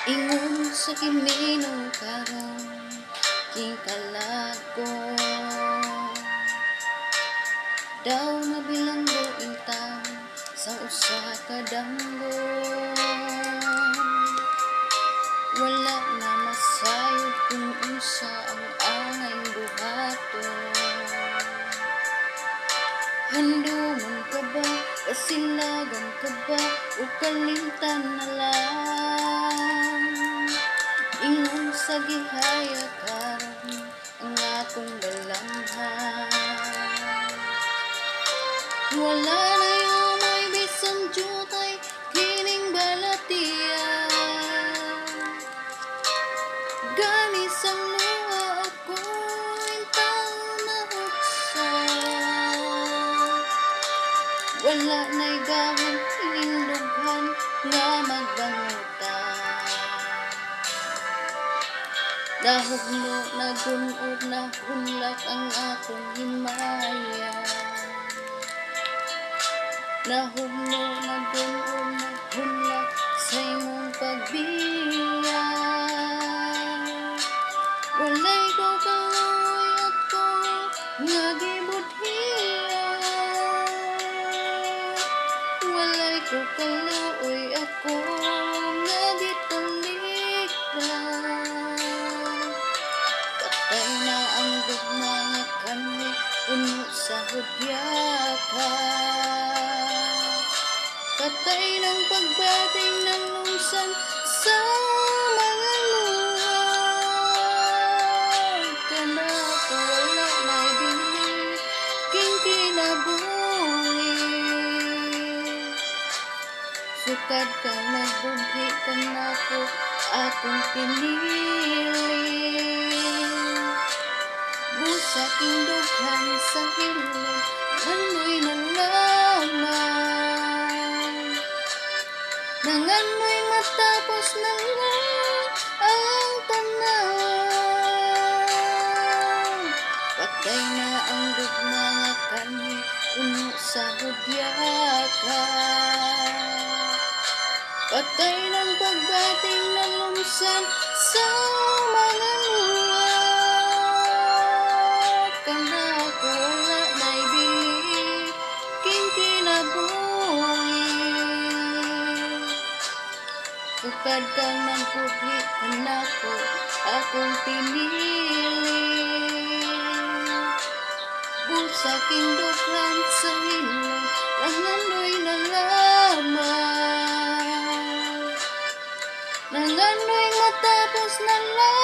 Ingon sa kiminong karon king kalago daw mabilanggo intang sa usa ka danggo. Wala na masayod kung unsa ang angay buhaton. Handumon ka ba, kasilagan ka ba, o kalimtan na lang? Ingon sa gihaya karon ang akong dalamhan. Wala na yung may bisan jutay kining balatiya. Gani sang luha ako intang mahuksa. Wala na'y gahon kining dughan nga magbangutan. Dahog mo nagunog na hunlak ang akong himaya. Dahog mo nagunog na hunlak sa imong pagbiya. Walay ko kaluoy ako nga gibudhiya. Walay ko kaluoy ako nga gitulikdan. Patay na ang gugma nga kami puno sa hudya ka. Patay ng pagbating ng lungsan sa mga luha. Kana ko wala na'y bili king kinabuhi. Sukad kang nagbudhi ka na ko akong pinili. Busa king dughan sa hilom ano'y nalaman. Nangano'y matapos na lang ang tanan. Patay na ang gugma nga kami puno sa hudya ka. Patay ng pagdating na lumsan sa mga luha. Kana ko wala na'y bili king kinabuhi. Sukad kang nagbuhi kana ko akong pinili. Busa king dughan sa hilom nangano'y nalaman. Nangano'y matapos na lang